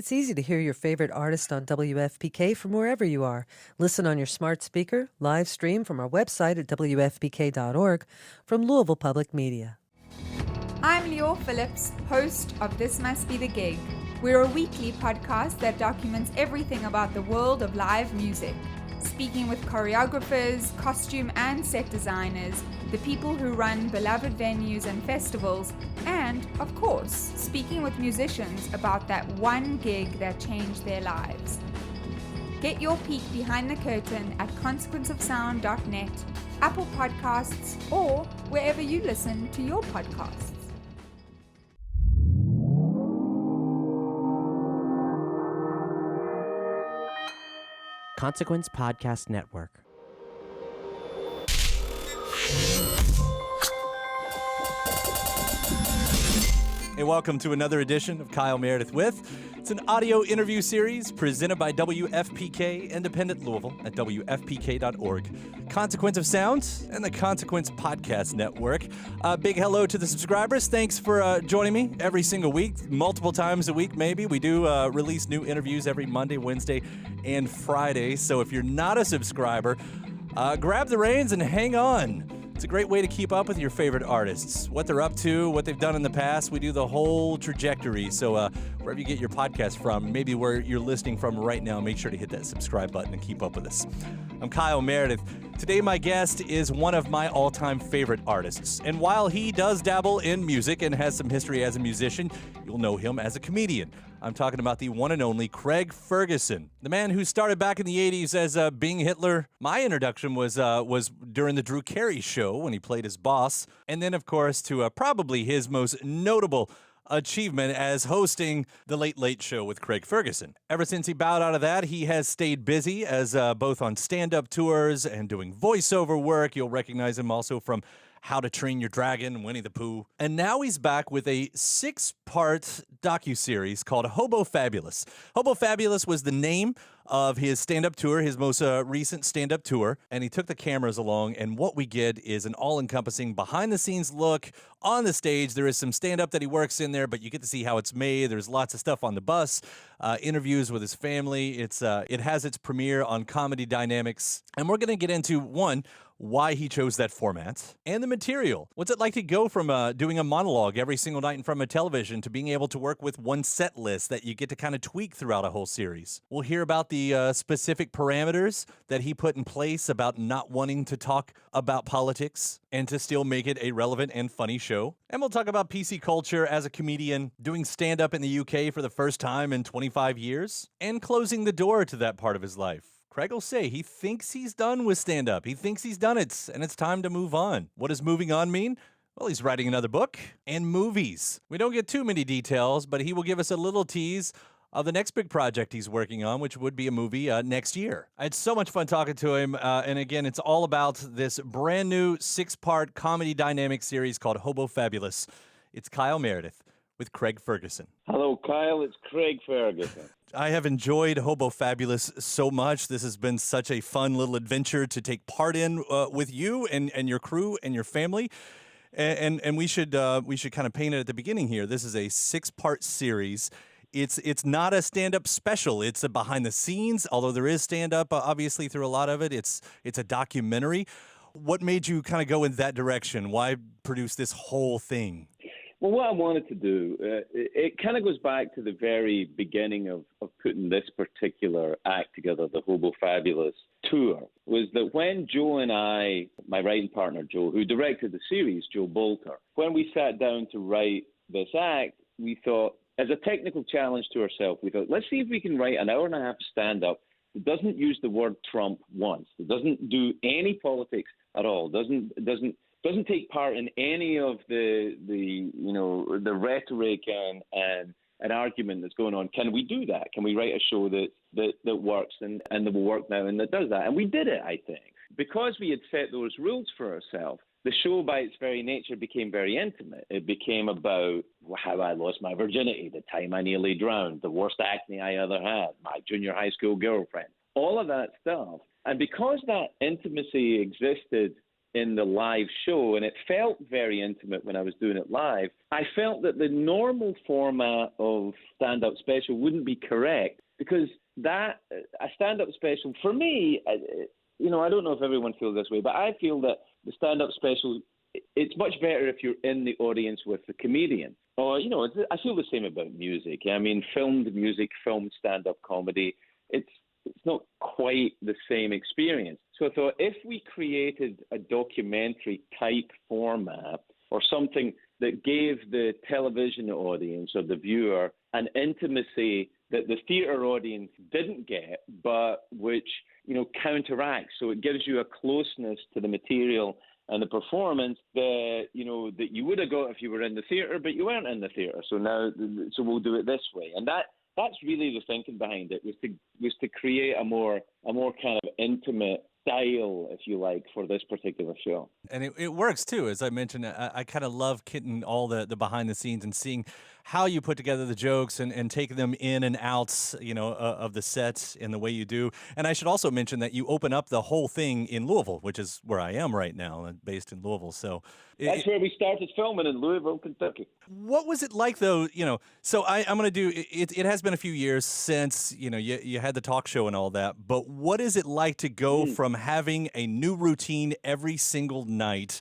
It's easy to hear your favorite artist on WFPK from wherever you are. Listen on your smart speaker, live stream from our website at WFPK.org from Louisville Public Media. I'm Lior Phillips, host of This Must Be the Gig. We're a weekly podcast that documents everything about the world of live music, speaking with choreographers, costume and set designers, the people who run beloved venues and festivals, and, of course, speaking with musicians about that one gig that changed their lives. Get your peek behind the curtain at consequenceofsound.net, Apple Podcasts, or wherever you listen to your podcasts. Consequence Podcast Network. Hey, welcome to another edition of Kyle Meredith With. It's an audio interview series presented by WFPK Independent Louisville at WFPK.org. Consequence of Sound and the Consequence Podcast Network. Big hello to the subscribers. Thanks for joining me every single week, multiple times a week maybe. We do release new interviews every Monday, Wednesday, and Friday. So if you're not a subscriber, grab the reins and hang on. It's a great way to keep up with your favorite artists, what they're up to, what they've done in the past. We do the whole trajectory. So wherever you get your podcast from, maybe where you're listening from right now, make sure to hit that subscribe button and keep up with us. I'm Kyle Meredith. Today, my guest is one of my all-time favorite artists. And while he does dabble in music and has some history as a musician, you'll know him as a comedian. I'm talking about the one and only Craig Ferguson, the man who started back in the 80s as Being Hitler. My introduction was during the Drew Carey show when he played his boss. And then, of course, to probably his most notable achievement as hosting The Late Late Show with Craig Ferguson. Ever since he bowed out of that, he has stayed busy as both on stand-up tours and doing voiceover work. You'll recognize him also from How to Train Your Dragon, Winnie the Pooh. And now he's back with a 6-part docuseries called Hobo Fabulous. Hobo Fabulous was the name of his stand-up tour, his most recent stand-up tour, and he took the cameras along, and what we get is an all-encompassing behind-the-scenes look on the stage. There is some stand-up that he works in there, but you get to see how it's made. There's lots of stuff on the bus, interviews with his family. It has its premiere on Comedy Dynamics, and we're going to get into, one, why he chose that format, and the material. What's it like to go from doing a monologue every single night in front of a television to being able to work with one set list that you get to kind of tweak throughout a whole series? We'll hear about the specific parameters that he put in place about not wanting to talk about politics and to still make it a relevant and funny show. And we'll talk about PC culture as a comedian, doing stand-up in the UK for the first time in 25 years, and closing the door to that part of his life. Craig will say he thinks he's done with stand-up. He thinks he's done it, and it's time to move on. What does moving on mean? Well, he's writing another book and movies. We don't get too many details, but he will give us a little tease of the next big project he's working on, which would be a movie next year. I had so much fun talking to him, and again, it's all about this brand new 6-part comedy dynamic series called Hobo Fabulous. It's Kyle Meredith with Craig Ferguson. Hello, Kyle. It's Craig Ferguson. I have enjoyed Hobo Fabulous so much. This has been such a fun little adventure to take part in with you and your crew and your family. And we should kind of paint it at the beginning here. This is a 6-part series. It's not a stand-up special. It's a behind the scenes, although there is stand-up obviously through a lot of it. It's a documentary. What made you kind of go in that direction? Why produce this whole thing? Well, what I wanted to do, it kind of goes back to the very beginning of putting this particular act together, the Hobo Fabulous tour, was that when Joe and I, my writing partner Joe, who directed the series, Joe Bolter, when we sat down to write this act, we thought, as a technical challenge to ourselves, we thought, let's see if we can write an hour and a half stand-up that doesn't use the word Trump once, that doesn't do any politics at all, doesn't take part in any of the rhetoric and argument that's going on. Can we do that? Can we write a show that works and that will work now and that does that? And we did it, I think. Because we had set those rules for ourselves, the show by its very nature became very intimate. It became about how I lost my virginity, the time I nearly drowned, the worst acne I ever had, my junior high school girlfriend, all of that stuff. And because that intimacy existed in the live show, and it felt very intimate when I was doing it live, I felt that the normal format of stand-up special wouldn't be correct, because a stand-up special, for me, I don't know if everyone feels this way, but I feel that the stand-up special, it's much better if you're in the audience with the comedian. Or, I feel the same about music. I mean, filmed music, filmed stand-up comedy, it's not quite the same experience. So I thought, if we created a documentary type format, or something that gave the television audience or the viewer an intimacy that the theatre audience didn't get, but which, counteracts. So it gives you a closeness to the material and the performance that you would have got if you were in the theatre, but you weren't in the theatre. So we'll do it this way. And that's really the thinking behind it, was to create a more kind of intimate style, if you like, for this particular show. And it works too. As I mentioned, I kind of love getting all the behind the scenes and seeing how you put together the jokes and take them in and out, of the sets in the way you do. And I should also mention that you open up the whole thing in Louisville, which is where I am right now, based in Louisville. So that's where we started filming, in Louisville, Kentucky. What was it like, though? So I'm going to do it. It has been a few years since you had the talk show and all that. But what is it like to go from having a new routine every single night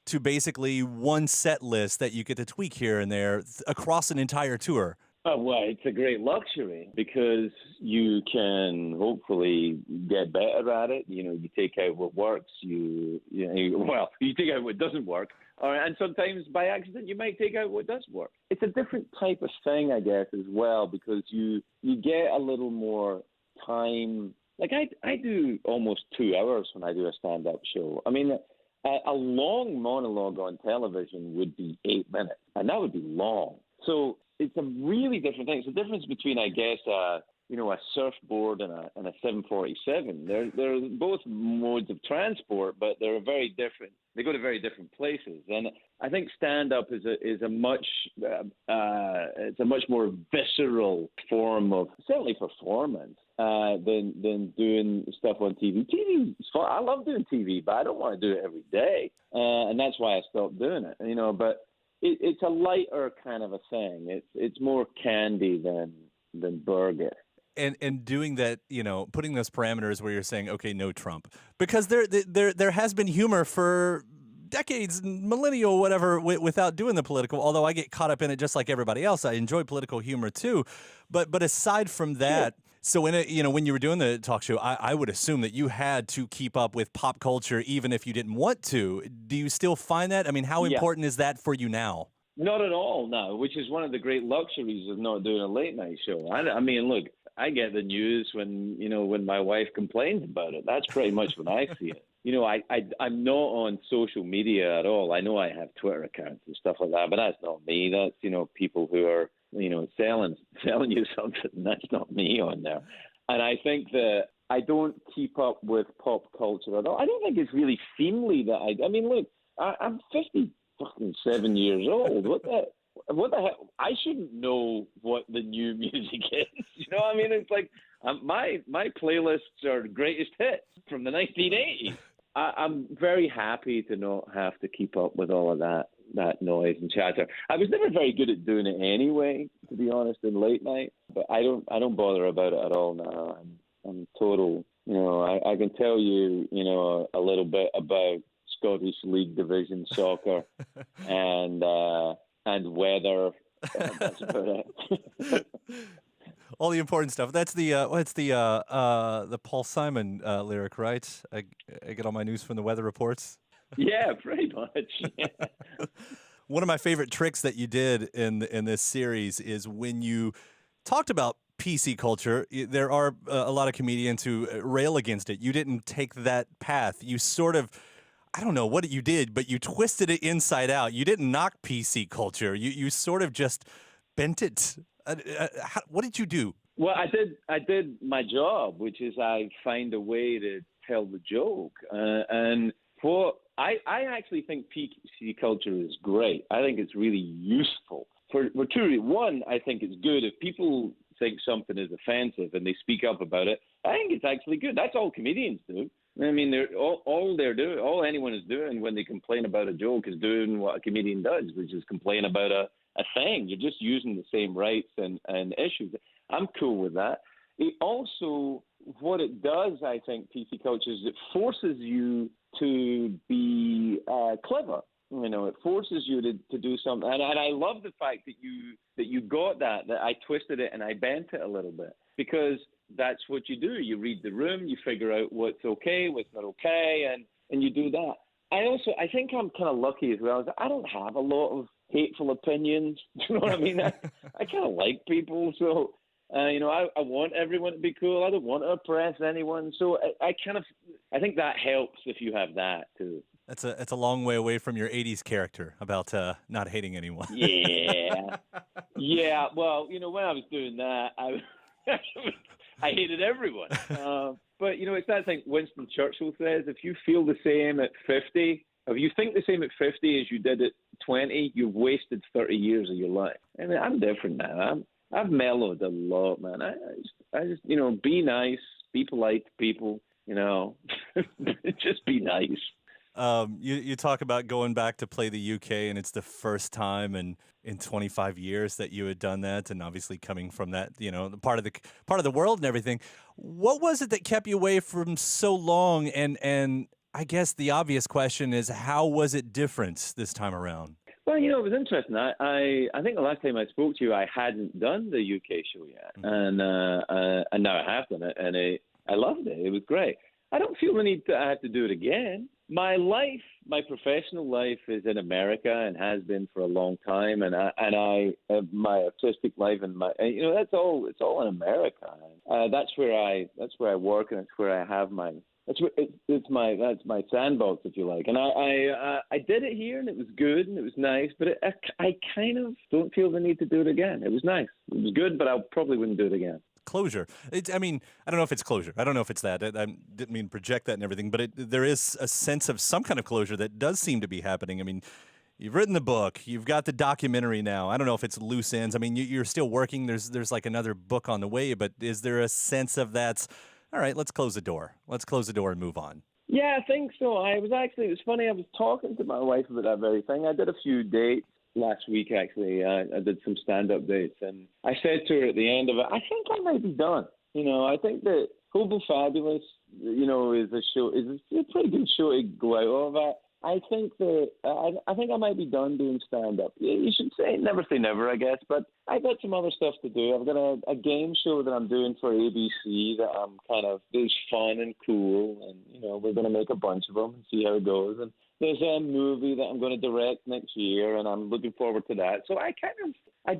to basically one set list that you get to tweak here and there across an entire tour? Oh, well, it's a great luxury, because you can hopefully get better at it. You take out what works. You take out what doesn't work. And sometimes by accident, you might take out what does work. It's a different type of thing, I guess, as well, because you get a little more time. Like I do almost 2 hours when I do a stand-up show. I mean, a long monologue on television would be 8 minutes, and that would be long. So it's a really different thing. It's the difference between, I guess, a surfboard and a 747. They're both modes of transport, but they're very different. They go to very different places. And I think stand-up is a much more visceral form of, certainly, performance than doing stuff on TV. TV is fun. I love doing TV, but I don't want to do it every day, and that's why I stopped doing it. But it's a lighter kind of a thing. It's more candy than burger. And doing that, putting those parameters where you're saying, okay, no Trump, because there has been humor for decades, millennial, whatever, without doing the political. Although I get caught up in it just like everybody else. I enjoy political humor too, but aside from that. Sure. So when you were doing the talk show, I would assume that you had to keep up with pop culture, even if you didn't want to. Do you still find that? I mean, how important is that for you now? Not at all now, which is one of the great luxuries of not doing a late night show. I mean, look, I get the news when my wife complains about it. That's pretty much when I see it. I'm not on social media at all. I know I have Twitter accounts and stuff like that, but that's not me. That's, people who are, selling you something. That's not me on there. And I think that I don't keep up with pop culture at all. I don't think it's really seemly that I mean, look, I'm 57 years old. What the hell? I shouldn't know what the new music is. I mean, it's like my playlists are greatest hits from the 1980s. I'm very happy to not have to keep up with all of that noise and chatter. I was never very good at doing it anyway, to be honest, in late night. But I don't bother about it at all now. I'm total. I can tell you, a little bit about Scottish League Division soccer and weather. That's about it. All the important stuff. That's the Paul Simon lyric, right? I get all my news from the weather reports. Yeah, pretty much. Yeah. One of my favorite tricks that you did in this series is when you talked about PC culture. There are a lot of comedians who rail against it. You didn't take that path. You sort of, I don't know what you did, but you twisted it inside out. You didn't knock PC culture. You sort of just bent it. What did you do? Well, I did my job, which is I find a way to tell the joke. And what I actually think PC culture is great. I think it's really useful for two reasons. One, I think it's good if people think something is offensive and they speak up about it. I think it's actually good. That's all comedians do. I mean, all anyone is doing when they complain about a joke is doing what a comedian does, which is complain about a thing. You're just using the same rights and issues. I'm cool with that. It also, what it does, I think, PC culture is it forces you to be clever. You know, it forces you to do something. And I love the fact that you got that I twisted it and I bent it a little bit, because that's what you do. You read the room, you figure out what's okay, what's not okay, and you do that. I think I'm kind of lucky as well. I don't have a lot of hateful opinions. Do you know what I mean? I kind of like people, so I want everyone to be cool. I don't want to oppress anyone, so I think that helps if you have that too. That's a long way away from your '80s character about not hating anyone. Yeah, yeah. Well, when I was doing that, I hated everyone. But it's that thing Winston Churchill says: if you feel the same at 50, if you think the same at 50 as you did at 20, you've wasted 30 years of your life. I mean, I'm different now. I've mellowed a lot, man. I just be nice, be polite to people. Just be nice. You talk about going back to play the UK, and it's the first time in 25 years that you had done that, and obviously coming from that, the part of the world and everything. What was it that kept you away from so long? And I guess the obvious question is, how was it different this time around? Well, it was interesting. I think the last time I spoke to you, I hadn't done the UK show yet, and now I have done it, and I loved it. It was great. I don't feel the need that I have to do it again. My life, my professional life, is in America and has been for a long time, and my artistic life and it's all in America. That's where I work, and it's where I have that's my sandbox, if you like. And I did it here, and it was good, and it was nice, but I kind of don't feel the need to do it again. It was nice, it was good, but I probably wouldn't do it again. Closure. I don't know if it's closure. I don't know if it's that. I didn't mean to project that and everything, but there is a sense of some kind of closure that does seem to be happening. I mean, you've written the book. You've got the documentary now. I don't know if it's loose ends. I mean, you're still working. There's like another book on the way, but is there a sense of that's, all right, let's close the door. Let's close the door and move on? Yeah, I think so. It was funny. I was talking to my wife about that very thing. I did a few dates last week, actually. I did some stand-up dates, and I said to her at the end of it, I think I might be done. I think that Hobo Fabulous, is a pretty good show to go out of. I think that I think I might be done doing stand-up. You should never say never, I guess, but I've got some other stuff to do. I've got a game show that I'm doing for ABC that I'm is fun and cool, and we're going to make a bunch of them and see how it goes. And there's a movie that I'm going to direct next year, and I'm looking forward to that. So I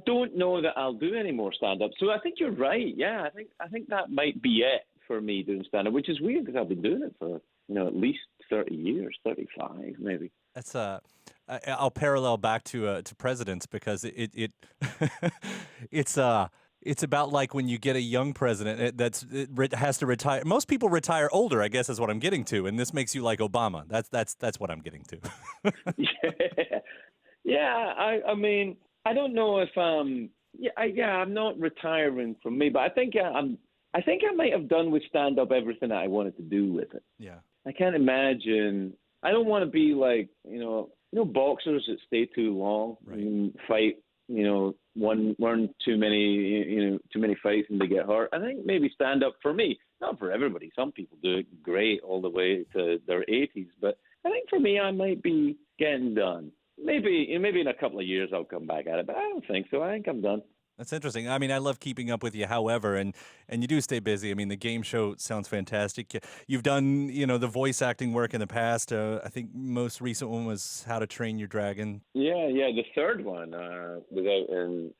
don't know that I'll do any more stand-up. So I think you're right. Yeah, I think that might be it for me doing stand-up, which is weird because I've been doing it for at least 30 years, 35 maybe. That's I'll parallel back to presidents, because it it's about like when you get a young president that has to retire. Most people retire older, I guess, is what I'm getting to, and this makes you like Obama. That's what I'm getting to. Yeah. I mean, I don't know if I'm not retiring from me, but I think I might have done with stand up everything that I wanted to do with it. Yeah. I can't imagine. I don't want to be like boxers that stay too long and fight. One too many fights and they get hurt. I think maybe stand up for me, not for everybody. Some people do it great all the way to their 80s, but I think for me, I might be getting done. Maybe in a couple of years I'll come back at it, but I don't think so. I think I'm done. That's interesting. I mean, I love keeping up with you, however, and you do stay busy. I mean, the game show sounds fantastic. You've done, the voice acting work in the past. I think most recent one was How to Train Your Dragon. Yeah, the third one was out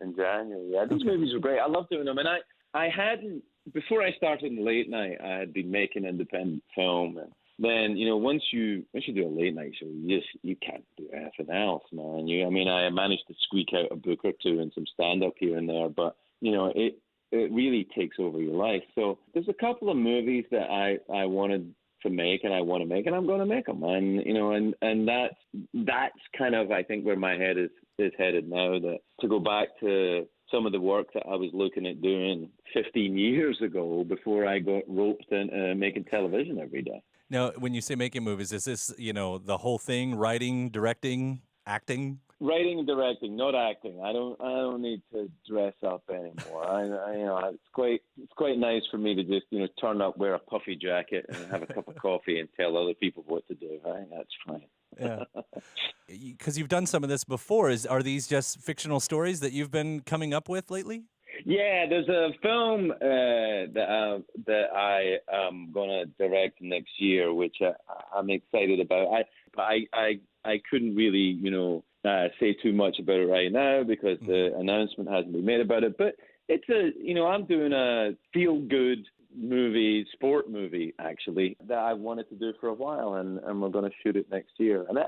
in January. Yeah, these movies were great. I love doing them, and I hadn't, before I started in late night, I had been making independent film, and then once you do a late night show, you can't do anything else, man. I managed to squeak out a book or two and some stand up here and there, but it really takes over your life. So there's a couple of movies that I wanted to make, and I want to make, and I'm going to make them, and that's kind of, I think, where my head is headed now. That to go back to some of the work that I was looking at doing 15 years ago before I got roped into making television every day. Now, when you say making movies, is this, the whole thing, writing, directing, acting? Writing and directing, not acting. I don't need to dress up anymore. It's quite nice for me to just turn up, wear a puffy jacket, and have a cup of coffee and tell other people what to do. I think that's fine. Yeah, because you've done some of this before. Are these just fictional stories that you've been coming up with lately? Yeah, there's a film that I am gonna direct next year, which I'm excited about. I couldn't really say too much about it right now because the announcement hasn't been made about it. But it's I'm doing a feel good movie, sport movie actually, that I wanted to do for a while, and we're going to shoot it next year. And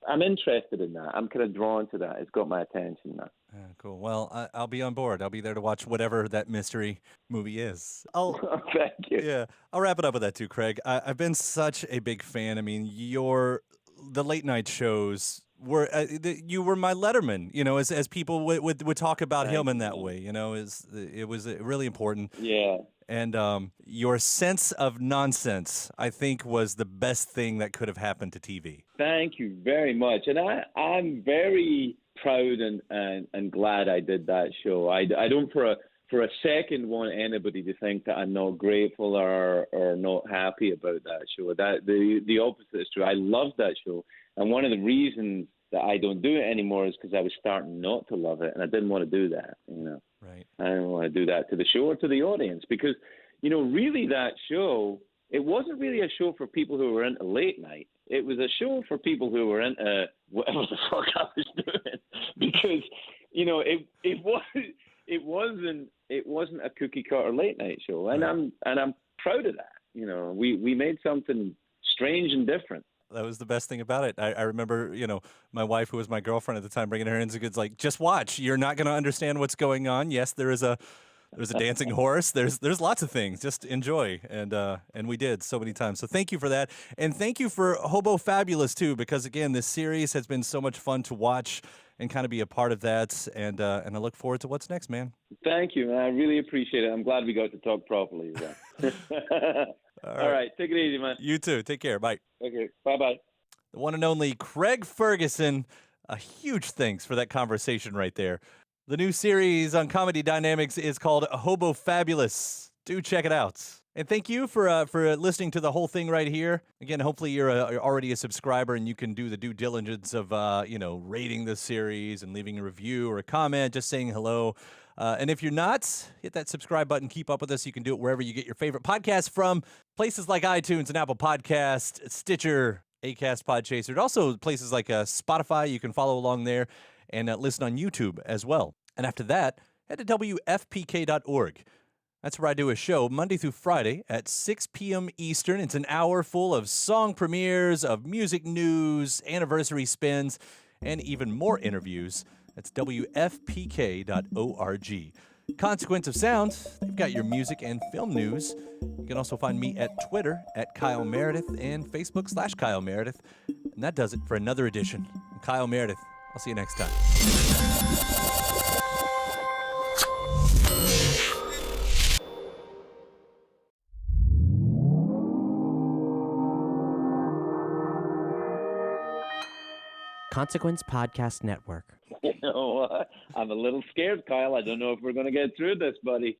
I'm interested in that. I'm kind of drawn to that. It's got my attention now. Yeah, cool. Well, I'll be on board. I'll be there to watch whatever that mystery movie is. Thank you. Yeah, I'll wrap it up with that too, Craig. I've been such a big fan. I mean, the late night shows you were my Letterman. As people would talk about him in that way. It was really important. Yeah. And your sense of nonsense, I think, was the best thing that could have happened to TV. Thank you very much. And I'm very proud and glad I did that show. I don't for a second want anybody to think that I'm not grateful or not happy about that show. That the opposite is true. I love that show. And one of the reasons that I don't do it anymore is because I was starting not to love it, and I didn't want to do that. Right. I didn't want to do that to the show or to the audience because, really that show, it wasn't really a show for people who were into late night. It was a show for people who were into whatever the fuck I was doing because, it wasn't a cookie cutter late night show, and I'm proud of that. We made something strange and different. That was the best thing about it. I remember, my wife, who was my girlfriend at the time, bringing her in. It's like, just watch. You're not going to understand what's going on. Yes, there's a dancing horse. There's lots of things. Just enjoy, and we did so many times. So thank you for that, and thank you for Hobo Fabulous too, because again, this series has been so much fun to watch and kind of be a part of that. And I look forward to what's next, man. Thank you, man. I really appreciate it. I'm glad we got to talk properly. All right. Take it easy, man. You too. Take care. Bye. Okay. Bye-bye. The one and only Craig Ferguson. A huge thanks for that conversation right there. The new series on Comedy Dynamics is called Hobo Fabulous. Do check it out. And thank you for listening to the whole thing right here. Again, hopefully you're already a subscriber and you can do the due diligence of rating the series and leaving a review or a comment, just saying hello. And if you're not, hit that subscribe button. Keep up with us. You can do it wherever you get your favorite podcasts from. Places like iTunes and Apple Podcast, Stitcher, Acast, Podchaser. And also places like Spotify. You can follow along there and listen on YouTube as well. And after that, head to WFPK.org. That's where I do a show Monday through Friday at 6 p.m. Eastern. It's an hour full of song premieres, of music news, anniversary spins, and even more interviews. That's WFPK.org. Consequence of Sound, they've got your music and film news. You can also find me at Twitter at Kyle Meredith and Facebook/Kyle Meredith. And that does it for another edition. I'm Kyle Meredith. I'll see you next time. Consequence Podcast Network. I'm a little scared, Kyle. I don't know if we're going to get through this, buddy.